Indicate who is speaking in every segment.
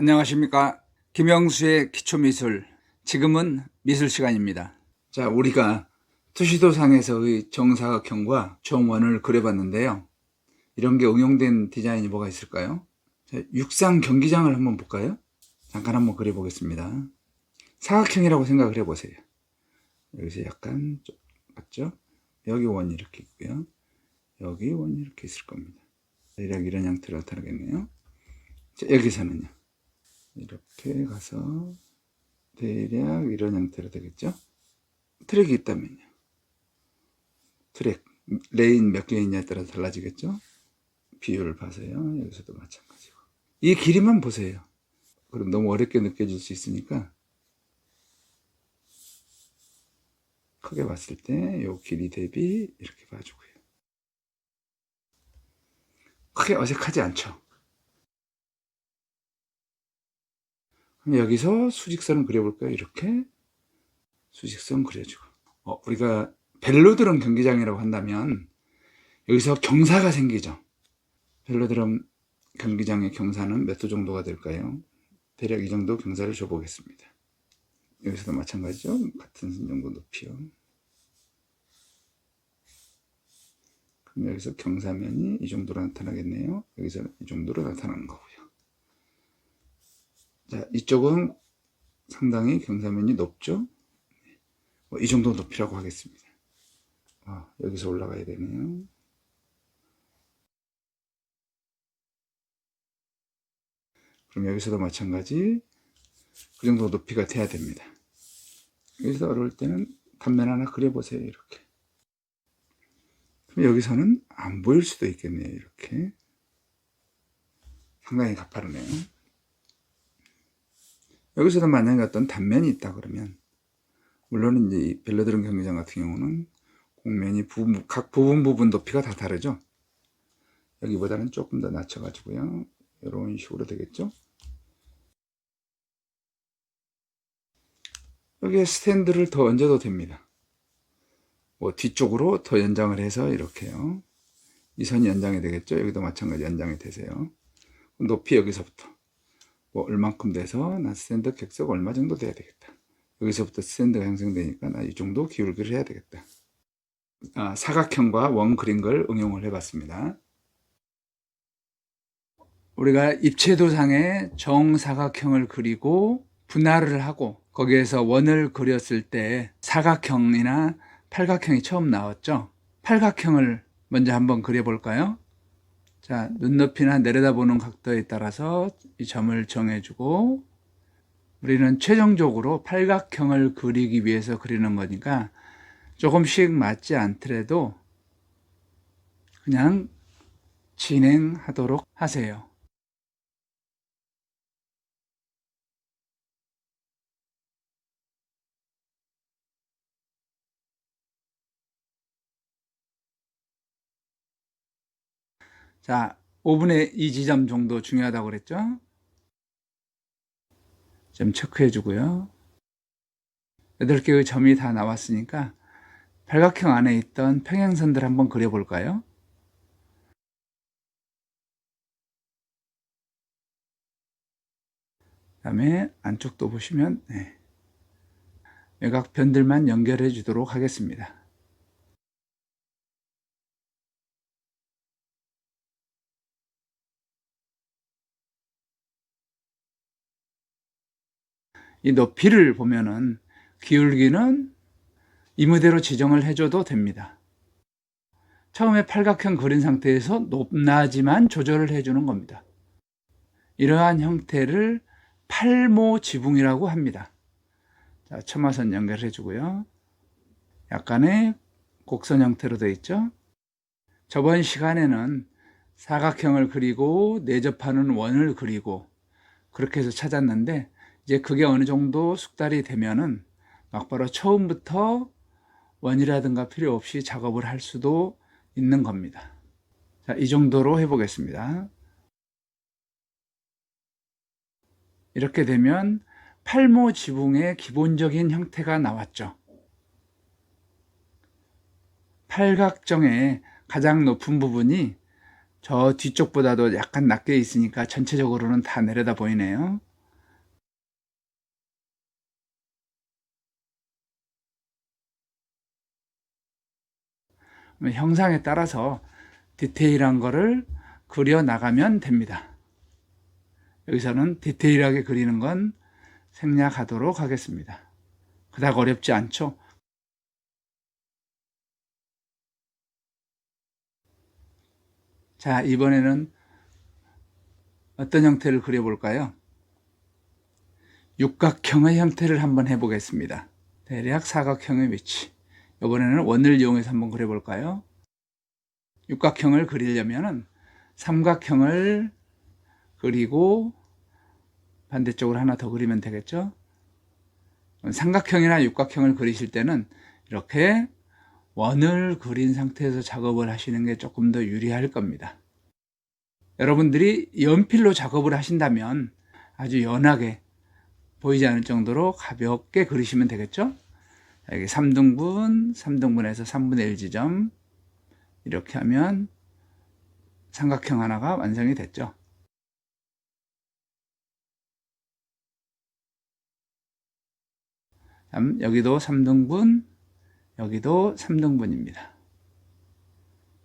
Speaker 1: 안녕하십니까. 김영수의 기초미술, 지금은 미술 시간입니다. 자, 우리가 투시도상에서의 정사각형과 정원을 그려봤는데요. 이런 게 응용된 디자인이 뭐가 있을까요? 자, 육상 경기장을 한번 볼까요? 잠깐 한번 그려보겠습니다. 사각형이라고 생각을 해보세요. 여기서 약간 좀 맞죠? 여기 원이 이렇게 있고요. 여기 원이 이렇게 있을 겁니다. 대략 이런 형태로 나타나겠네요. 자, 여기서는요. 이렇게 가서 대략 이런 형태로 되겠죠. 트랙이 있다면요. 트랙, 레인 몇 개 있냐에 따라 달라지겠죠. 비율을 봐서요. 여기서도 마찬가지고. 이 길이만 보세요. 그럼 너무 어렵게 느껴질 수 있으니까 크게 봤을 때 이 길이 대비 이렇게 봐주고요. 크게 어색하지 않죠. 그럼 여기서 수직선을 그려볼까요? 이렇게 수직선 그려주고. 우리가 벨로드럼 경기장이라고 한다면 여기서 경사가 생기죠. 벨로드럼 경기장의 경사는 몇 도 정도가 될까요? 대략 이 정도 경사를 줘보겠습니다. 여기서도 마찬가지죠. 같은 정도 높이요. 그럼 여기서 경사면이 이 정도로 나타나겠네요. 여기서 이 정도로 나타나는 거고요. 자, 이쪽은 상당히 경사면이 높죠. 이 정도 높이라고 하겠습니다. 여기서 올라가야 되네요. 그럼 여기서도 마찬가지 그 정도 높이가 돼야 됩니다. 여기서 어려울 때는 단면 하나 그려보세요. 이렇게. 그럼 여기서는 안 보일 수도 있겠네요. 이렇게. 상당히 가파르네요. 여기서도 만약에 어떤 단면이 있다 그러면, 물론 이제 이 벨로드럼 경기장 같은 경우는 공면이 각 부분 높이가 다 다르죠. 여기보다는 조금 더 낮춰가지고요. 이런 식으로 되겠죠. 여기에 스탠드를 더 얹어도 됩니다. 뒤쪽으로 더 연장을 해서 이렇게요. 이 선이 연장이 되겠죠. 여기도 마찬가지 연장이 되세요. 높이 여기서부터 얼만큼 돼서 나 스탠드 객석 얼마 정도 돼야 되겠다. 여기서부터 스탠드가 형성되니까 나 이 정도 기울기를 해야 되겠다. 사각형과 원 그린 걸 응용을 해봤습니다. 우리가 입체도상에 정사각형을 그리고 분할을 하고 거기에서 원을 그렸을 때 사각형이나 팔각형이 처음 나왔죠. 팔각형을 먼저 한번 그려볼까요? 자, 눈높이나 내려다보는 각도에 따라서 이 점을 정해주고, 우리는 최종적으로 팔각형을 그리기 위해서 그리는 거니까 조금씩 맞지 않더라도 그냥 진행하도록 하세요. 자, 5분의 2 지점 정도 중요하다고 그랬죠? 좀 체크해 주고요. 8개의 점이 다 나왔으니까 팔각형 안에 있던 평행선들 한번 그려볼까요? 그 다음에 안쪽도 보시면 외곽변들만 연결해 주도록 하겠습니다. 이 높이를 보면은 기울기는 이무대로 지정을 해줘도 됩니다. 처음에 팔각형 그린 상태에서 높낮이만 조절을 해주는 겁니다. 이러한 형태를 팔모 지붕이라고 합니다. 자, 첨화선 연결해 주고요. 약간의 곡선 형태로 되어 있죠. 저번 시간에는 사각형을 그리고 내접하는 원을 그리고 그렇게 해서 찾았는데, 이제 그게 어느 정도 숙달이 되면은 막바로 처음부터 원이라든가 필요 없이 작업을 할 수도 있는 겁니다. 자, 이 정도로 해보겠습니다. 이렇게 되면 팔모 지붕의 기본적인 형태가 나왔죠. 팔각정의 가장 높은 부분이 저 뒤쪽보다도 약간 낮게 있으니까 전체적으로는 다 내려다 보이네요. 형상에 따라서 디테일한 거를 그려 나가면 됩니다. 여기서는 디테일하게 그리는 건 생략하도록 하겠습니다. 그닥 어렵지 않죠? 자, 이번에는 어떤 형태를 그려볼까요? 육각형의 형태를 한번 해보겠습니다. 대략 사각형의 위치. 이번에는 원을 이용해서 한번 그려볼까요? 육각형을 그리려면 삼각형을 그리고 반대쪽으로 하나 더 그리면 되겠죠? 삼각형이나 육각형을 그리실 때는 이렇게 원을 그린 상태에서 작업을 하시는 게 조금 더 유리할 겁니다. 여러분들이 연필로 작업을 하신다면 아주 연하게 보이지 않을 정도로 가볍게 그리시면 되겠죠? 여기 3등분, 3등분에서 3분의 1 지점 이렇게 하면 삼각형 하나가 완성이 됐죠. 여기도 3등분, 여기도 3등분입니다.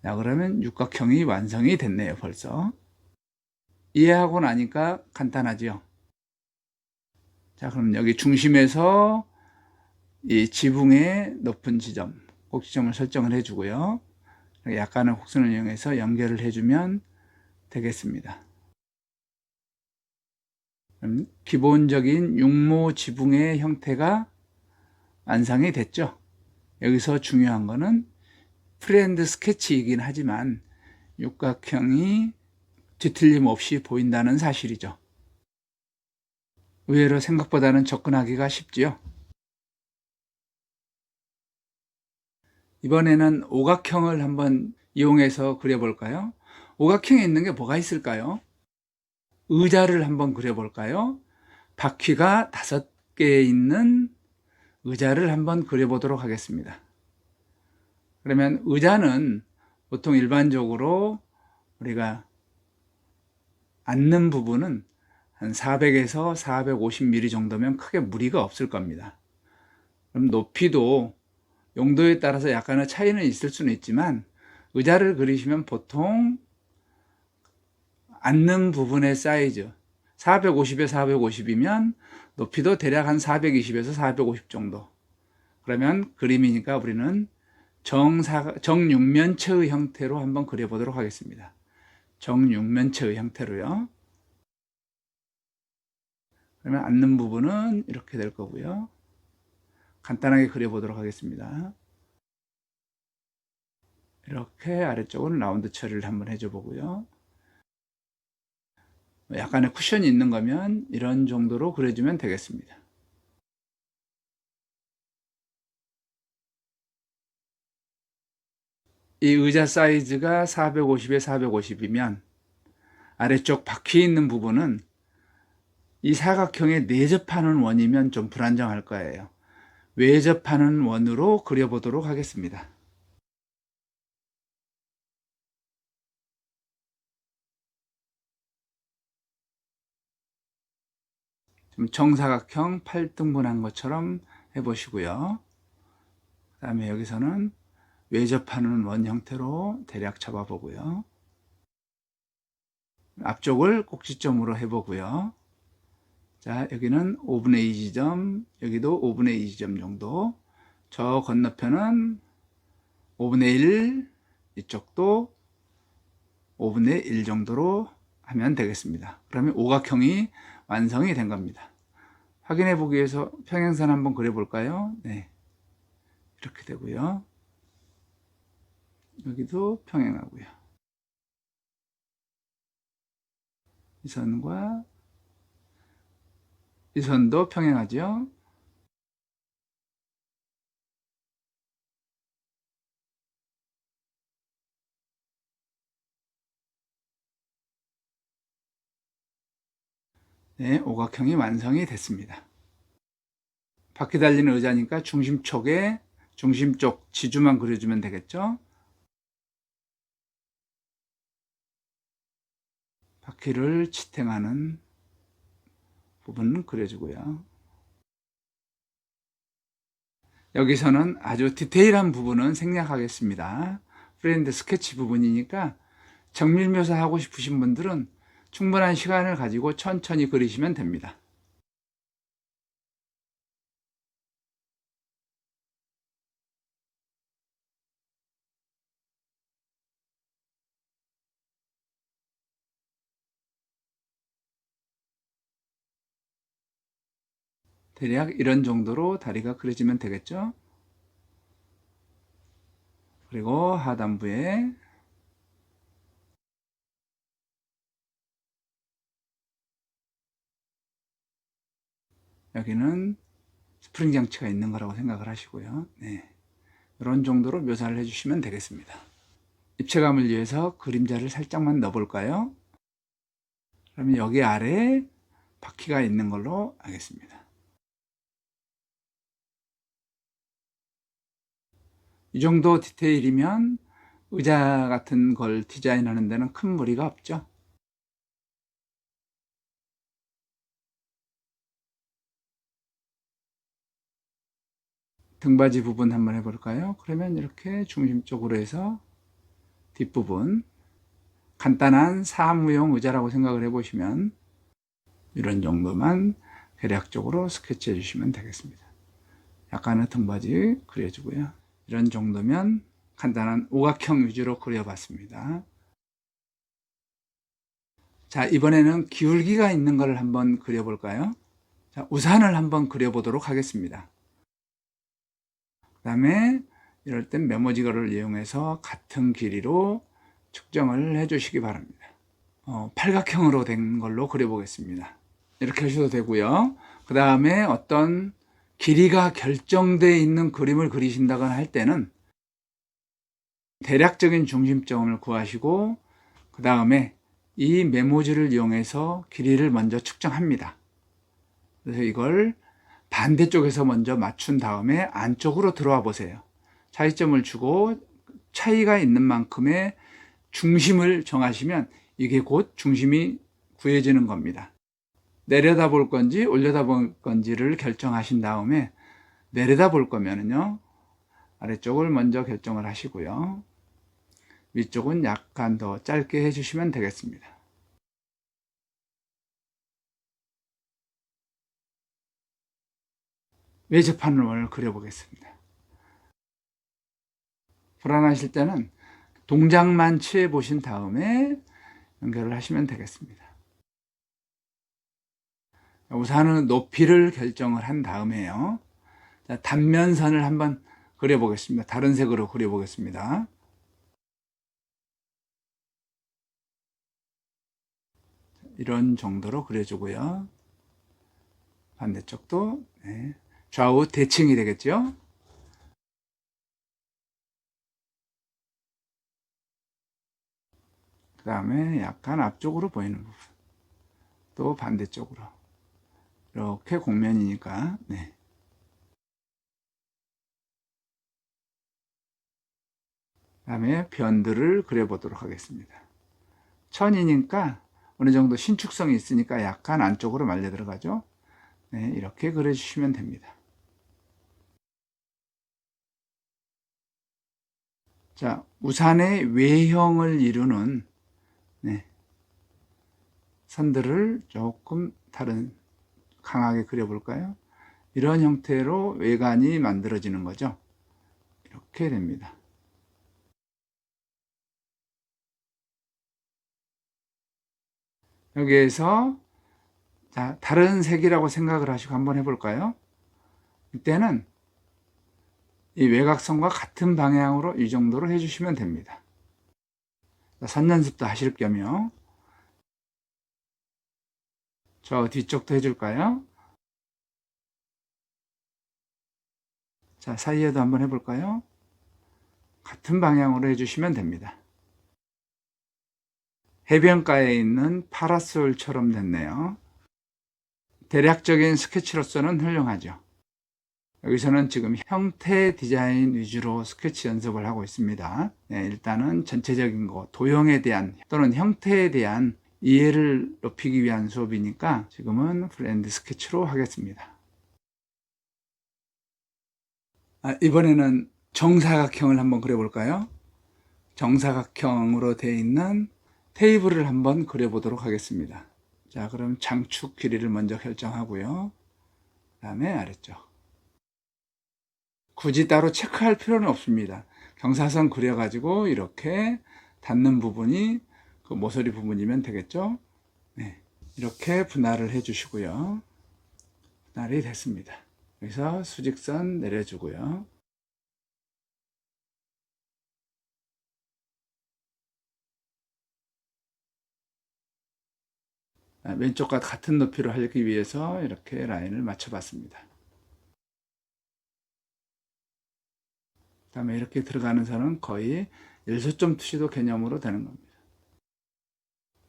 Speaker 1: 자, 그러면 육각형이 완성이 됐네요, 벌써. 이해하고 나니까 간단하죠? 자, 그럼 여기 중심에서 이 지붕의 높은 지점, 꼭지점을 설정을 해주고요. 약간의 곡선을 이용해서 연결을 해주면 되겠습니다. 그럼 기본적인 육모 지붕의 형태가 완성이 됐죠. 여기서 중요한 거는 프리핸드 스케치이긴 하지만 육각형이 뒤틀림 없이 보인다는 사실이죠. 의외로 생각보다는 접근하기가 쉽지요. 이번에는 오각형을 한번 이용해서 그려볼까요? 오각형에 있는 게 뭐가 있을까요? 의자를 한번 그려볼까요? 바퀴가 5개 있는 의자를 한번 그려보도록 하겠습니다. 그러면 의자는 보통 일반적으로 우리가 앉는 부분은 한 400에서 450mm 정도면 크게 무리가 없을 겁니다. 그럼 높이도 용도에 따라서 약간의 차이는 있을 수는 있지만 의자를 그리시면 보통 앉는 부분의 사이즈 450에 450이면 높이도 대략 한 420에서 450 정도. 그러면 그림이니까 우리는 정육면체의 형태로 한번 그려보도록 하겠습니다. 정육면체의 형태로요. 그러면 앉는 부분은 이렇게 될 거고요. 간단하게 그려보도록 하겠습니다. 이렇게 아래쪽은 라운드 처리를 한번 해줘 보고요. 약간의 쿠션이 있는 거면 이런 정도로 그려주면 되겠습니다. 이 의자 사이즈가 450에 450이면 아래쪽 바퀴 있는 부분은 이 사각형에 내접하는 원이면 좀 불안정할 거예요. 외접하는 원으로 그려보도록 하겠습니다. 좀 정사각형 8등분한 것처럼 해보시고요. 그 다음에 여기서는 외접하는 원 형태로 대략 잡아보고요. 앞쪽을 꼭지점으로 해보고요. 자, 여기는 5분의 2 지점, 여기도 5분의 2 지점 정도. 저 건너편은 5분의 1, 이쪽도 5분의 1 정도로 하면 되겠습니다. 그러면 오각형이 완성이 된 겁니다. 확인해 보기 위해서 평행선 한번 그려볼까요? 네, 이렇게 되고요. 여기도 평행하고요. 이 선과 이 선도 평행하죠. 네, 오각형이 완성이 됐습니다. 바퀴 달리는 의자니까 중심 쪽 지주만 그려주면 되겠죠. 바퀴를 지탱하는 부분은 그려주고요. 여기서는 아주 디테일한 부분은 생략하겠습니다. 프렌드 스케치 부분이니까 정밀 묘사하고 싶으신 분들은 충분한 시간을 가지고 천천히 그리시면 됩니다. 대략 이런 정도로 다리가 그려지면 되겠죠. 그리고 하단부에 여기는 스프링 장치가 있는 거라고 생각을 하시고요. 네. 이런 정도로 묘사를 해주시면 되겠습니다. 입체감을 위해서 그림자를 살짝만 넣어볼까요? 그러면 여기 아래에 바퀴가 있는 걸로 하겠습니다. 이 정도 디테일이면 의자 같은 걸 디자인하는 데는 큰 무리가 없죠. 등받이 부분 한번 해볼까요? 그러면 이렇게 중심 쪽으로 해서 뒷부분 간단한 사무용 의자라고 생각을 해보시면 이런 정도만 대략적으로 스케치해 주시면 되겠습니다. 약간의 등받이 그려주고요. 이런 정도면 간단한 오각형 위주로 그려봤습니다. 자, 이번에는 기울기가 있는 걸 한번 그려볼까요? 자, 우산을 한번 그려보도록 하겠습니다. 그 다음에 이럴 땐 메모지거를 이용해서 같은 길이로 측정을 해주시기 바랍니다. 팔각형으로 된 걸로 그려보겠습니다. 이렇게 하셔도 되고요. 그 다음에 어떤 길이가 결정되어 있는 그림을 그리신다거나 할 때는 대략적인 중심점을 구하시고 그 다음에 이 메모지를 이용해서 길이를 먼저 측정합니다. 그래서 이걸 반대쪽에서 먼저 맞춘 다음에 안쪽으로 들어와 보세요. 차이점을 주고 차이가 있는 만큼의 중심을 정하시면 이게 곧 중심이 구해지는 겁니다. 내려다 볼 건지 올려다 볼 건지를 결정하신 다음에 내려다 볼 거면은요, 아래쪽을 먼저 결정을 하시고요. 위쪽은 약간 더 짧게 해주시면 되겠습니다. 외접판을 그려보겠습니다. 불안하실 때는 동작만 취해 보신 다음에 연결을 하시면 되겠습니다. 우선은 높이를 결정을 한 다음에요. 자, 단면선을 한번 그려보겠습니다. 다른 색으로 그려보겠습니다. 이런 정도로 그려주고요. 반대쪽도 네. 좌우 대칭이 되겠죠. 그 다음에 약간 앞쪽으로 보이는 부분, 또 반대쪽으로 이렇게 곡면이니까 네. 그 다음에 변들을 그려보도록 하겠습니다. 천이니까 어느 정도 신축성이 있으니까 약간 안쪽으로 말려 들어가죠. 네, 이렇게 그려주시면 됩니다. 자, 우산의 외형을 이루는 네, 선들을 조금 다른 강하게 그려볼까요? 이런 형태로 외관이 만들어지는 거죠. 이렇게 됩니다. 여기에서 자, 다른 색이라고 생각을 하시고 한번 해볼까요? 이때는 이 외곽선과 같은 방향으로 이 정도로 해주시면 됩니다. 선 연습도 하실 겸요. 저 뒤쪽도 해줄까요? 자, 사이에도 한번 해볼까요? 같은 방향으로 해주시면 됩니다. 해변가에 있는 파라솔처럼 됐네요. 대략적인 스케치로서는 훌륭하죠. 여기서는 지금 형태 디자인 위주로 스케치 연습을 하고 있습니다. 네, 일단은 전체적인 거, 도형에 대한 또는 형태에 대한 이해를 높이기 위한 수업이니까 지금은 프렌드 스케치로 하겠습니다. 이번에는 정사각형을 한번 그려볼까요? 정사각형으로 되어 있는 테이블을 한번 그려보도록 하겠습니다. 자, 그럼 장축 길이를 먼저 결정하고요. 그 다음에 아래쪽. 굳이 따로 체크할 필요는 없습니다. 경사선 그려가지고 이렇게 닿는 부분이 그 모서리 부분이면 되겠죠. 네, 이렇게 분할을 해 주시고요. 분할이 됐습니다. 여기서 수직선 내려주고요. 왼쪽과 같은 높이로 하기 위해서 이렇게 라인을 맞춰 봤습니다. 그 다음에 이렇게 들어가는 선은 거의 일소점 투시도 개념으로 되는 겁니다.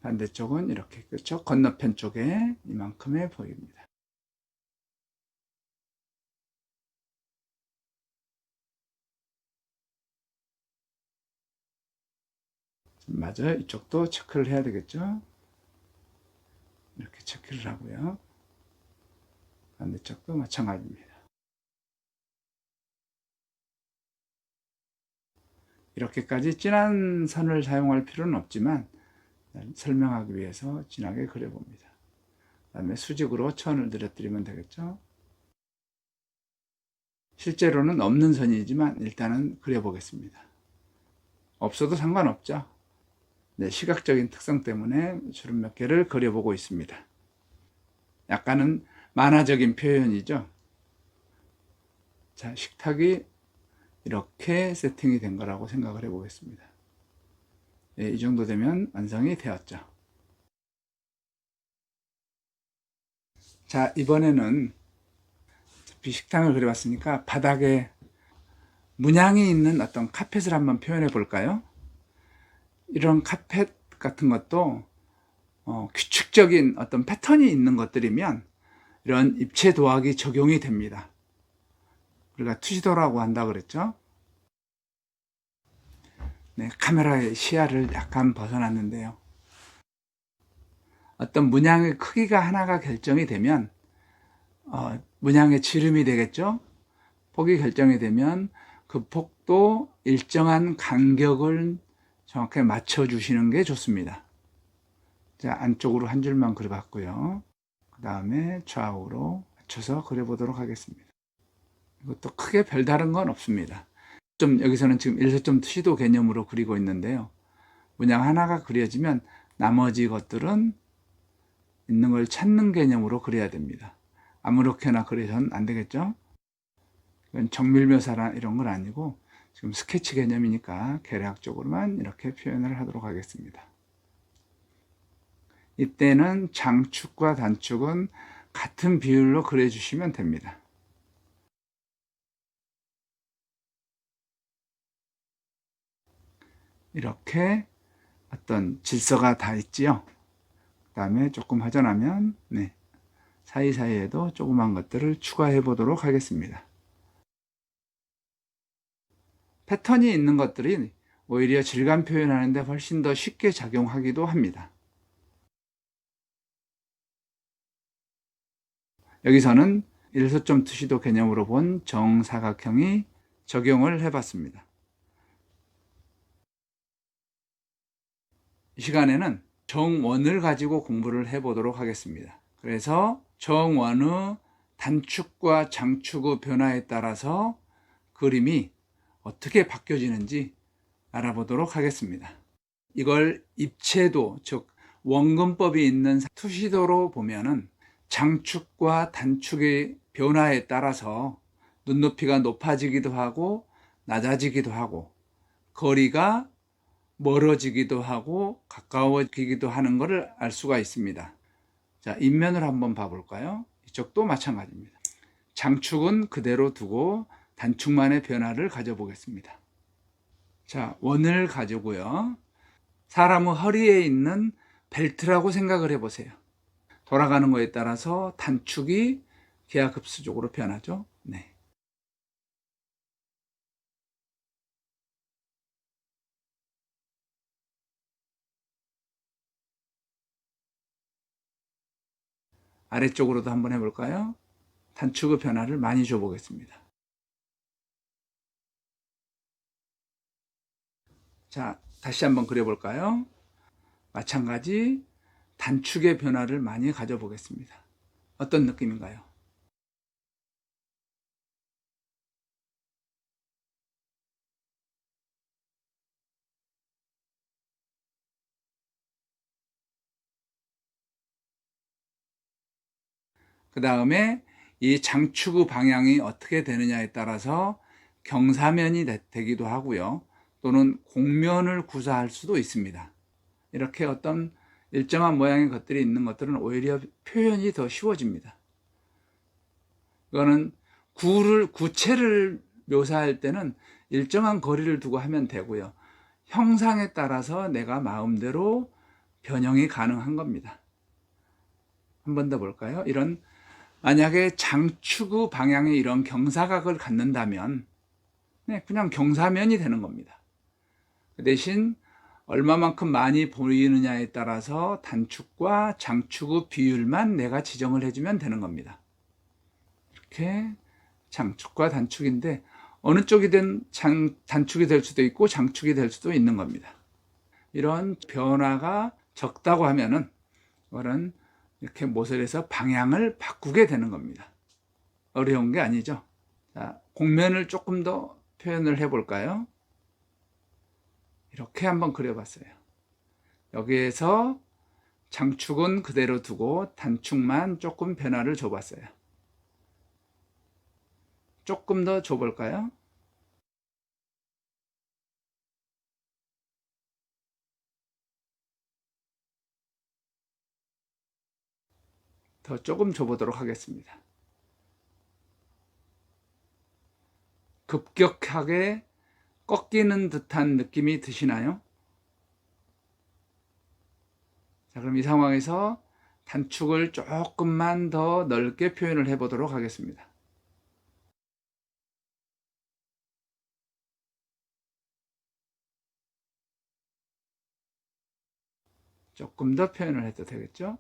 Speaker 1: 반대쪽은 이렇게, 그렇죠? 건너편 쪽에 이만큼에 보입니다. 맞아요. 이쪽도 체크를 해야 되겠죠? 이렇게 체크를 하고요. 반대쪽도 마찬가지입니다. 이렇게까지 진한 선을 사용할 필요는 없지만 설명하기 위해서 진하게 그려봅니다. 그 다음에 수직으로 천을 늘어뜨리면 되겠죠. 실제로는 없는 선이지만 일단은 그려보겠습니다. 없어도 상관없죠. 네, 시각적인 특성 때문에 주름 몇 개를 그려보고 있습니다. 약간은 만화적인 표현이죠. 자, 식탁이 이렇게 세팅이 된 거라고 생각을 해보겠습니다. 네, 이 정도 되면 완성이 되었죠. 자, 이번에는 식탁을 그려봤으니까 바닥에 문양이 있는 어떤 카펫을 한번 표현해 볼까요? 이런 카펫 같은 것도 규칙적인 어떤 패턴이 있는 것들이면 이런 입체 도학이 적용이 됩니다. 우리가 투시도라고 한다 그랬죠? 네, 카메라의 시야를 약간 벗어났는데요. 어떤 문양의 크기가 하나가 결정이 되면 문양의 지름이 되겠죠? 폭이 결정이 되면 그 폭도 일정한 간격을 정확하게 맞춰 주시는 게 좋습니다. 자, 안쪽으로 한 줄만 그려봤고요. 그 다음에 좌우로 맞춰서 그려보도록 하겠습니다. 이것도 크게 별다른 건 없습니다. 좀 여기서는 지금 일소점 투시도 개념으로 그리고 있는데요. 문양 하나가 그려지면 나머지 것들은 있는 걸 찾는 개념으로 그려야 됩니다. 아무렇게나 그려서는 안 되겠죠? 이건 정밀묘사나 이런 건 아니고 지금 스케치 개념이니까 계략적으로만 이렇게 표현을 하도록 하겠습니다. 이때는 장축과 단축은 같은 비율로 그려주시면 됩니다. 이렇게 어떤 질서가 다 있지요. 그 다음에 조금 허전하면 네, 사이사이에도 조그만 것들을 추가해 보도록 하겠습니다. 패턴이 있는 것들이 오히려 질감 표현하는데 훨씬 더 쉽게 작용하기도 합니다. 여기서는 일소점 투시도 개념으로 본 정사각형이 적용을 해봤습니다. 이 시간에는 정원을 가지고 공부를 해보도록 하겠습니다. 그래서 정원의 단축과 장축의 변화에 따라서 그림이 어떻게 바뀌어지는지 알아보도록 하겠습니다. 이걸 입체도, 즉 원근법이 있는 투시도로 보면은 장축과 단축의 변화에 따라서 눈높이가 높아지기도 하고 낮아지기도 하고 거리가 멀어지기도 하고 가까워지기도 하는 것을 알 수가 있습니다. 자, 인면을 한번 봐볼까요? 이쪽도 마찬가지입니다. 장축은 그대로 두고 단축만의 변화를 가져보겠습니다. 자, 원을 가지고요. 사람의 허리에 있는 벨트라고 생각을 해보세요. 돌아가는 거에 따라서 단축이 기하급수적으로 변하죠. 네. 아래쪽으로도 한번 해볼까요? 단축의 변화를 많이 줘보겠습니다. 자, 다시 한번 그려볼까요? 마찬가지 단축의 변화를 많이 가져보겠습니다. 어떤 느낌인가요? 그 다음에 이 장축의 방향이 어떻게 되느냐에 따라서 경사면이 되기도 하고요. 또는 곡면을 구사할 수도 있습니다. 이렇게 어떤 일정한 모양의 것들이 있는 것들은 오히려 표현이 더 쉬워집니다. 이거는 구체를 묘사할 때는 일정한 거리를 두고 하면 되고요. 형상에 따라서 내가 마음대로 변형이 가능한 겁니다. 한 번 더 볼까요? 이런 만약에 장축의 방향에 이런 경사각을 갖는다면 그냥 경사면이 되는 겁니다. 그 대신 얼마만큼 많이 보이느냐에 따라서 단축과 장축의 비율만 내가 지정을 해주면 되는 겁니다. 이렇게 장축과 단축인데 어느 쪽이든 단축이 될 수도 있고 장축이 될 수도 있는 겁니다. 이런 변화가 적다고 하면은 이거는 이렇게 모서리에서 방향을 바꾸게 되는 겁니다. 어려운 게 아니죠. 자, 곡면을 조금 더 표현을 해볼까요? 이렇게 한번 그려봤어요. 여기에서 장축은 그대로 두고 단축만 조금 변화를 줘봤어요. 조금 더 줘볼까요? 더 조금 줘보도록 하겠습니다. 급격하게 꺾이는 듯한 느낌이 드시나요? 자, 그럼 이 상황에서 단축을 조금만 더 넓게 표현을 해보도록 하겠습니다. 조금 더 표현을 해도 되겠죠?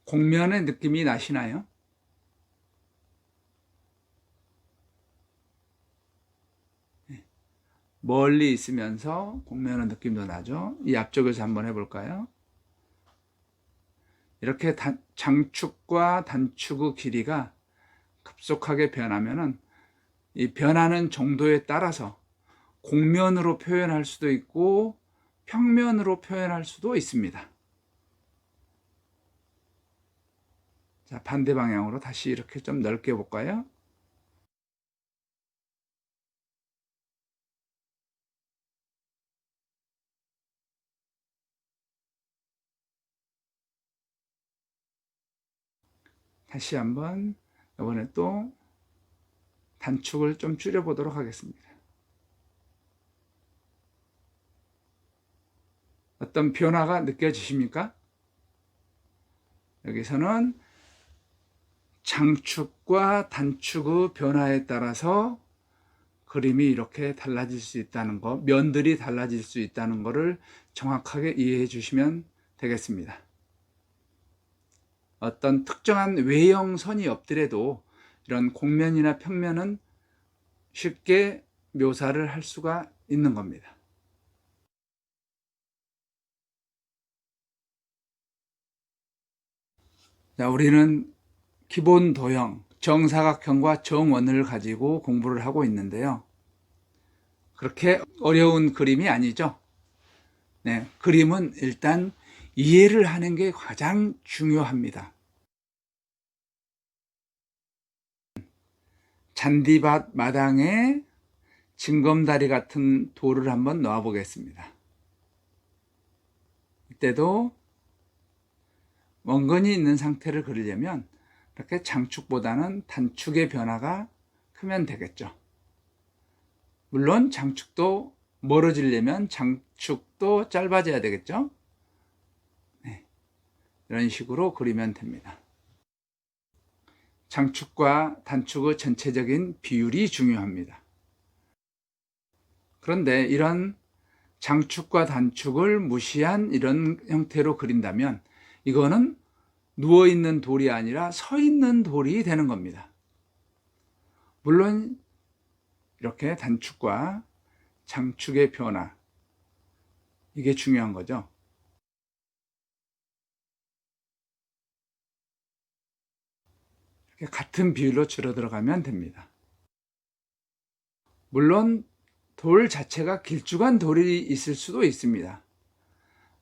Speaker 1: 곡면의 느낌이 나시나요? 멀리 있으면서 곡면의 느낌도 나죠? 이 앞쪽에서 한번 해볼까요? 이렇게 장축과 단축의 길이가 급속하게 변하면은 이 변하는 정도에 따라서 곡면으로 표현할 수도 있고 평면으로 표현할 수도 있습니다. 자, 반대 방향으로 다시 이렇게 좀 넓게 볼까요? 다시 한번 이번에 또 단축을 좀 줄여보도록 하겠습니다. 어떤 변화가 느껴지십니까? 여기서는 장축과 단축의 변화에 따라서 그림이 이렇게 달라질 수 있다는 거, 면들이 달라질 수 있다는 것을 정확하게 이해해 주시면 되겠습니다. 어떤 특정한 외형선이 없더라도 이런 곡면이나 평면은 쉽게 묘사를 할 수가 있는 겁니다. 자, 우리는 기본 도형, 정사각형과 정원을 가지고 공부를 하고 있는데요. 그렇게 어려운 그림이 아니죠. 네, 그림은 일단 이해를 하는 게 가장 중요합니다. 잔디밭 마당에 징검다리 같은 돌을 한번 놓아 보겠습니다. 이때도 원근이 있는 상태를 그리려면 이렇게 장축보다는 단축의 변화가 크면 되겠죠. 물론 장축도 멀어지려면 장축도 짧아져야 되겠죠. 네, 이런 식으로 그리면 됩니다. 장축과 단축의 전체적인 비율이 중요합니다. 그런데 이런 장축과 단축을 무시한 이런 형태로 그린다면 이거는 누워있는 돌이 아니라 서 있는 돌이 되는 겁니다. 물론 이렇게 단축과 장축의 변화, 이게 중요한 거죠. 이렇게 같은 비율로 줄어 들어가면 됩니다. 물론 돌 자체가 길쭉한 돌이 있을 수도 있습니다.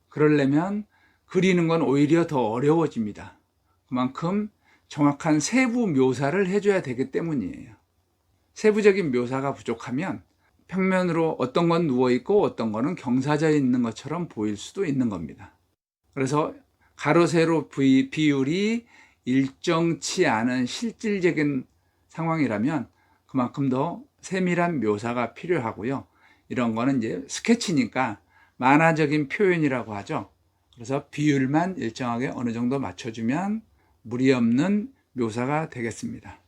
Speaker 1: 그러려면 그리는 건 오히려 더 어려워집니다. 그만큼 정확한 세부 묘사를 해줘야 되기 때문이에요. 세부적인 묘사가 부족하면 평면으로 어떤 건 누워있고 어떤 거는 경사져 있는 것처럼 보일 수도 있는 겁니다. 그래서 가로 세로 비율이 일정치 않은 실질적인 상황이라면 그만큼 더 세밀한 묘사가 필요하고요. 이런 거는 이제 스케치니까 만화적인 표현이라고 하죠. 그래서 비율만 일정하게 어느 정도 맞춰주면 무리 없는 묘사가 되겠습니다.